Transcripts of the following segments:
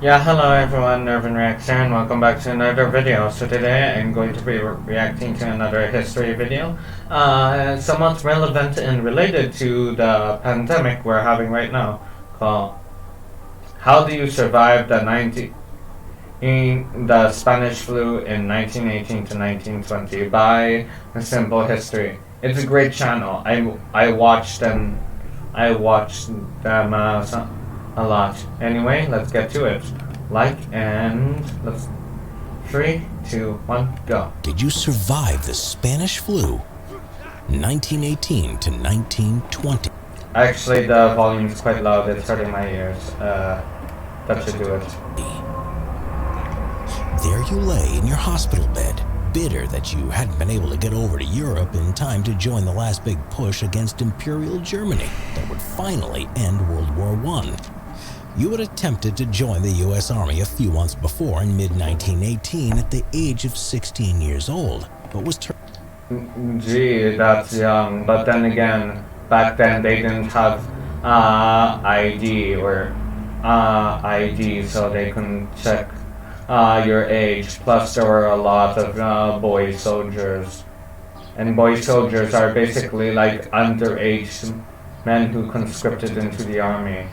Yeah, hello everyone, Nervin Reacts here, and welcome back to another video. So today I'm going to be reacting to another history video, somewhat relevant and related to the pandemic we're having right now, called How Do You Survive the Spanish Flu in 1918 to 1920 by Simple History. It's a great channel. I watched them a lot. Anyway, let's get to it. Let's 3, 2, 1, go. Did you survive the Spanish flu? 1918 to 1920. Actually, the volume is quite loud. It's hurting my ears. That should do it. There you lay in your hospital bed, bitter that you hadn't been able to get over to Europe in time to join the last big push against Imperial Germany that would finally end World War I. You had attempted to join the U.S. Army a few months before in mid-1918 at the age of 16 years old, but was Gee, that's young. But then again, back then they didn't have ID or ID, so they couldn't check your age. Plus, there were a lot of boy soldiers, and boy soldiers are basically like underage men who conscripted into the army.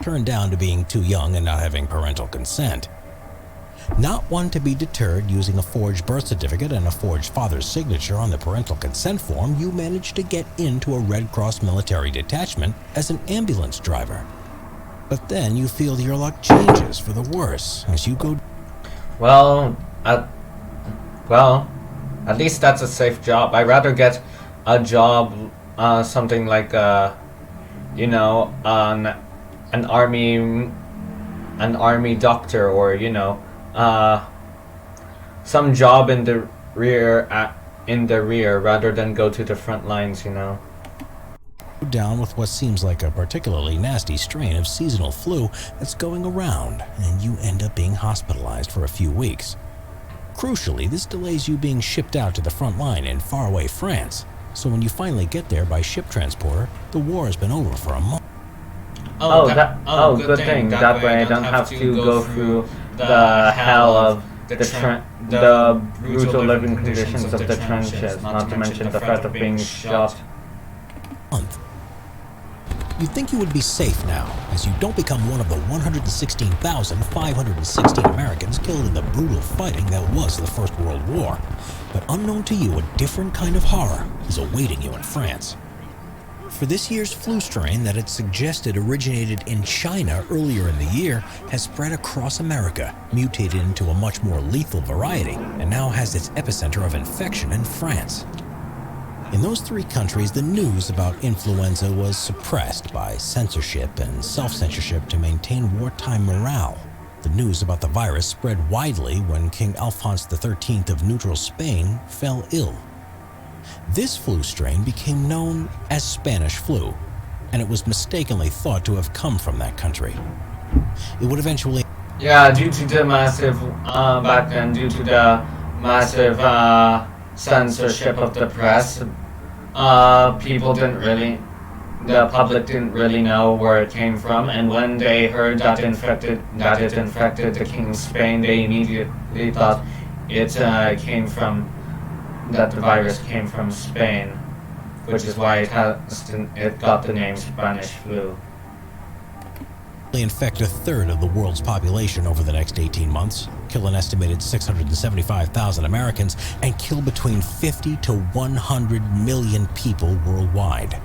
Turned down to being too young and not having parental consent. Not one to be deterred using a forged birth certificate and a forged father's signature on the parental consent form, you managed to get into a Red Cross military detachment as an ambulance driver. But then you feel your luck changes for the worse as you go... Well, at least that's a safe job. I'd rather get a job, something like, an army doctor, or some job in the rear rather than go to the front lines. Down with what seems like a particularly nasty strain of seasonal flu that's going around, and you end up being hospitalized for a few weeks. Crucially, this delays you being shipped out to the front line in faraway France. So when you finally get there by ship transporter, the war has been over for a month. Good thing. That way I don't have to go through the hell of the brutal living conditions of the trenches, not to mention the threat of being shot. You think you would be safe now, as you don't become one of the 116,516 Americans killed in the brutal fighting that was the First World War. But unknown to you, a different kind of horror is awaiting you in France. For this year's flu strain that it's suggested originated in China earlier in the year has spread across America, mutated into a much more lethal variety, and now has its epicenter of infection in France. In those three countries, the news about influenza was suppressed by censorship and self-censorship to maintain wartime morale. The news about the virus spread widely when King Alphonse XIII of neutral Spain fell ill. This flu strain became known as Spanish flu, and it was mistakenly thought to have come from that country. It would eventually... Yeah, due to the massive, back then, due to the massive censorship of the press, the public didn't really know where it came from, and when they heard that it infected the King of Spain, they immediately thought that the virus came from Spain, which is why it got the name Spanish flu. Infect a third of the world's population over the next 18 months, kill an estimated 675,000 Americans, and kill between 50 to 100 million people worldwide.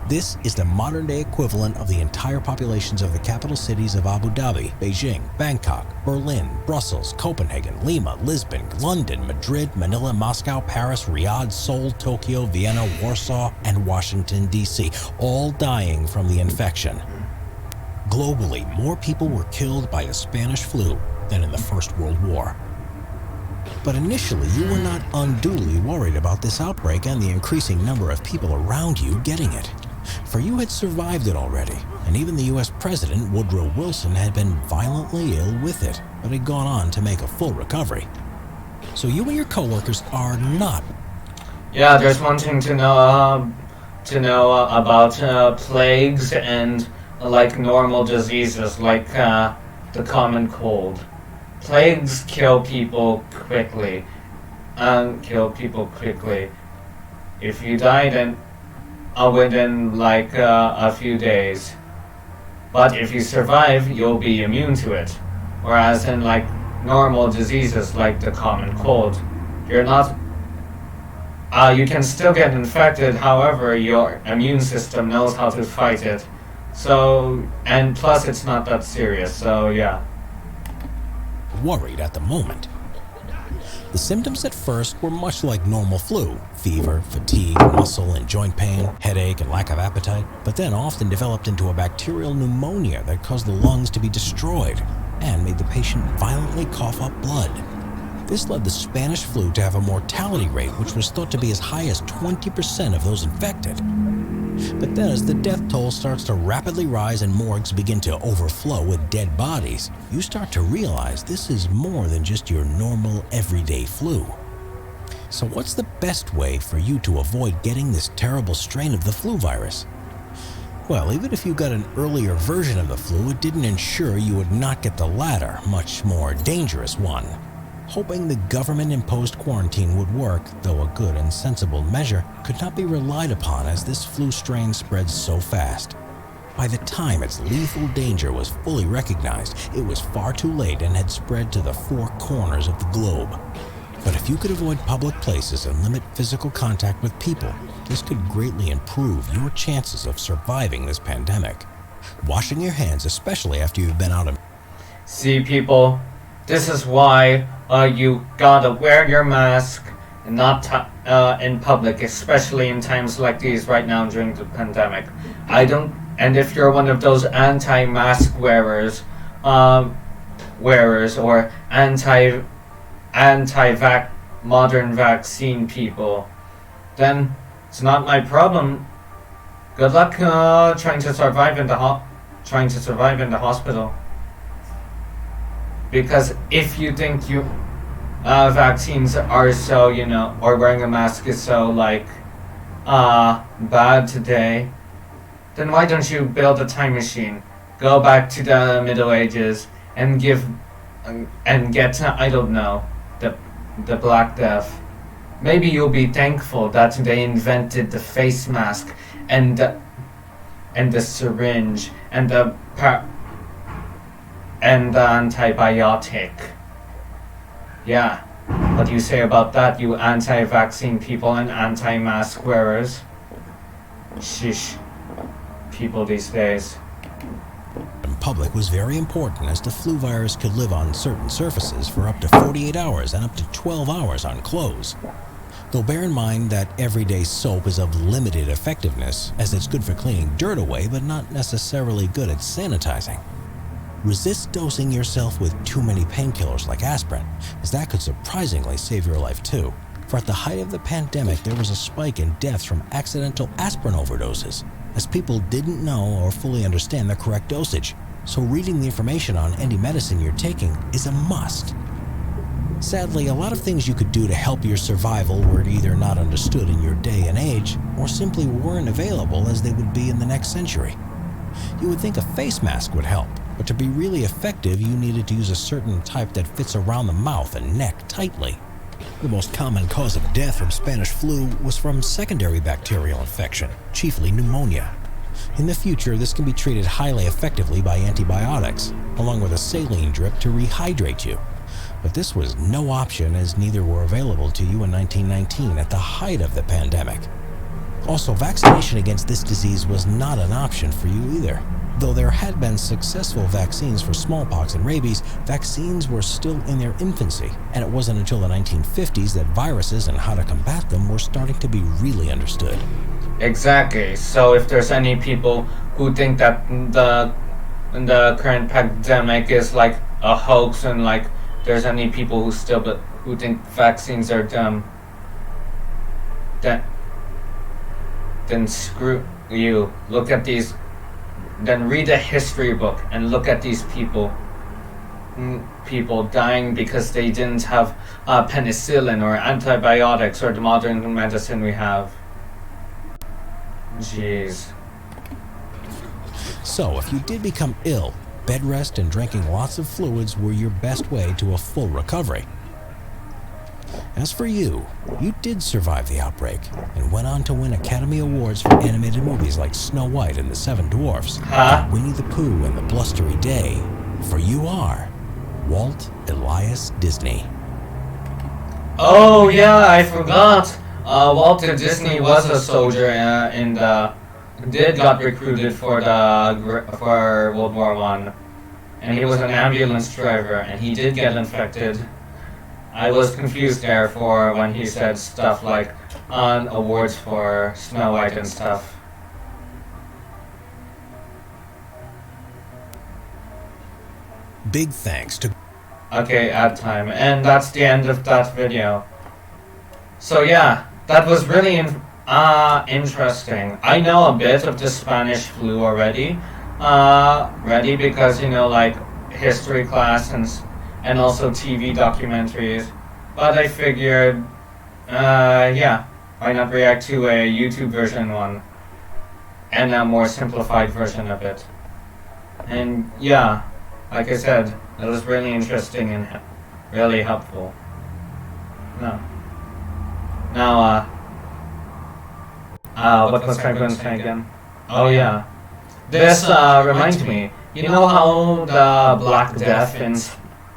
This is the modern-day equivalent of the entire populations of the capital cities of Abu Dhabi, Beijing, Bangkok, Berlin, Brussels, Copenhagen, Lima, Lisbon, London, Madrid, Manila, Moscow, Paris, Riyadh, Seoul, Tokyo, Vienna, Warsaw, and Washington, D.C., all dying from the infection. Globally, more people were killed by a Spanish flu than in the First World War. But initially, you were not unduly worried about this outbreak and the increasing number of people around you getting it. For you had survived it already, and even the U.S. President Woodrow Wilson had been violently ill with it, but had gone on to make a full recovery. So you and your coworkers are not... Yeah, there's one thing to know about plagues and like normal diseases, like the common cold. Plagues kill people quickly. If you die, then within like a few days. But if you survive, you'll be immune to it. Whereas in like normal diseases like the common cold, you're not. You can still get infected, however, your immune system knows how to fight it. So, and plus it's not that serious, so yeah. Worried at the moment. The symptoms at first were much like normal flu: fever, fatigue, muscle and joint pain, headache, and lack of appetite, but then often developed into a bacterial pneumonia that caused the lungs to be destroyed and made the patient violently cough up blood. This led the Spanish flu to have a mortality rate which was thought to be as high as 20% of those infected. But then as the death toll starts to rapidly rise and morgues begin to overflow with dead bodies, you start to realize this is more than just your normal everyday flu. So what's the best way for you to avoid getting this terrible strain of the flu virus? Well, even if you got an earlier version of the flu, it didn't ensure you would not get the latter, much more dangerous one. Hoping the government-imposed quarantine would work, though a good and sensible measure, could not be relied upon as this flu strain spreads so fast. By the time its lethal danger was fully recognized, it was far too late and had spread to the four corners of the globe. But if you could avoid public places and limit physical contact with people, this could greatly improve your chances of surviving this pandemic. Washing your hands, especially after you've been out of... See, people, this is why you gotta wear your mask and not in public, especially in times like these right now during the pandemic. And if you're one of those anti-mask wearers or modern vaccine people, then it's not my problem. Good luck trying to survive in the hospital. Because if you think vaccines are so, or wearing a mask is so bad today, then why don't you build a time machine, go back to the Middle Ages and get I don't know, the Black Death. Maybe you'll be thankful that they invented the face mask and the syringe and the antibiotic. Yeah, what do you say about that, you anti-vaccine people and anti-mask wearers? Sheesh, people these days. In public was very important as the flu virus could live on certain surfaces for up to 48 hours and up to 12 hours on clothes. Though bear in mind that everyday soap is of limited effectiveness, as it's good for cleaning dirt away but not necessarily good at sanitizing. Resist dosing yourself with too many painkillers like aspirin, as that could surprisingly save your life too. For at the height of the pandemic, there was a spike in deaths from accidental aspirin overdoses, as people didn't know or fully understand the correct dosage. So reading the information on any medicine you're taking is a must. Sadly, a lot of things you could do to help your survival were either not understood in your day and age, or simply weren't available as they would be in the next century. You would think a face mask would help, but to be really effective, you needed to use a certain type that fits around the mouth and neck tightly. The most common cause of death from Spanish flu was from secondary bacterial infection, chiefly pneumonia. In the future, this can be treated highly effectively by antibiotics, along with a saline drip to rehydrate you. But this was no option, as neither were available to you in 1919 at the height of the pandemic. Also, vaccination against this disease was not an option for you either. Though there had been successful vaccines for smallpox and rabies, vaccines were still in their infancy, and it wasn't until the 1950s that viruses and how to combat them were starting to be really understood. Exactly. So if there's any people who think that the current pandemic is like a hoax, and like there's any people who think vaccines are dumb, then screw you. Look at these. Then read a history book and look at these people dying because they didn't have penicillin or antibiotics or the modern medicine we have. Jeez. So if you did become ill, bed rest and drinking lots of fluids were your best way to a full recovery. As for you, you did survive the outbreak and went on to win Academy Awards for animated movies like Snow White and the Seven Dwarfs, and Winnie the Pooh and the Blustery Day, for you are Walt Elias Disney. Oh yeah, I forgot. Walter Disney was a soldier got recruited for World War I, and he was an ambulance driver, and he did get infected. I was confused there for when he said stuff like on awards for Snow White and stuff. Big thanks to... Okay, ad time, and that's the end of that video. So yeah, that was really interesting. I know a bit of the Spanish flu already, because, you know, like history class and also TV documentaries. But I figured, yeah, why not react to a YouTube version one and a more simplified version of it. And yeah, like I said, it was really interesting and really helpful. Now, what was I going to say again? Oh yeah, this reminds me. You know how the Black Death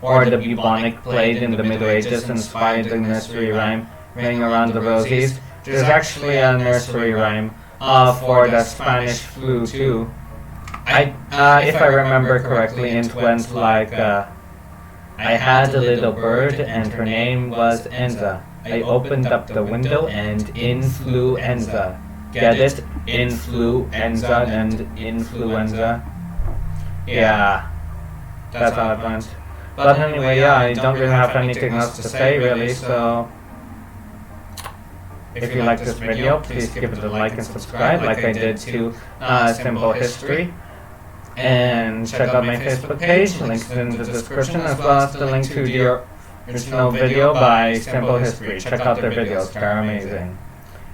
or the bubonic plague in the Middle Ages inspired the nursery rhyme "Ring Around the Rosies"? There's actually a nursery rhyme for the Spanish flu too. If I remember correctly, it went like, I had a little bird and her name was Enza. I opened up the window and influenza. Get it? Influenza and influenza. Yeah, that's how it went. But anyway, yeah, I don't really have anything else to say really, so if you like this video, please give it a like and subscribe like I did to Simple History. And check out my Facebook page, links in the description, as well as the link to the original video by Simple History. Check out their videos, they're amazing.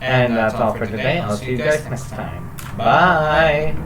And that's all for today. I'll see you guys next time. Bye!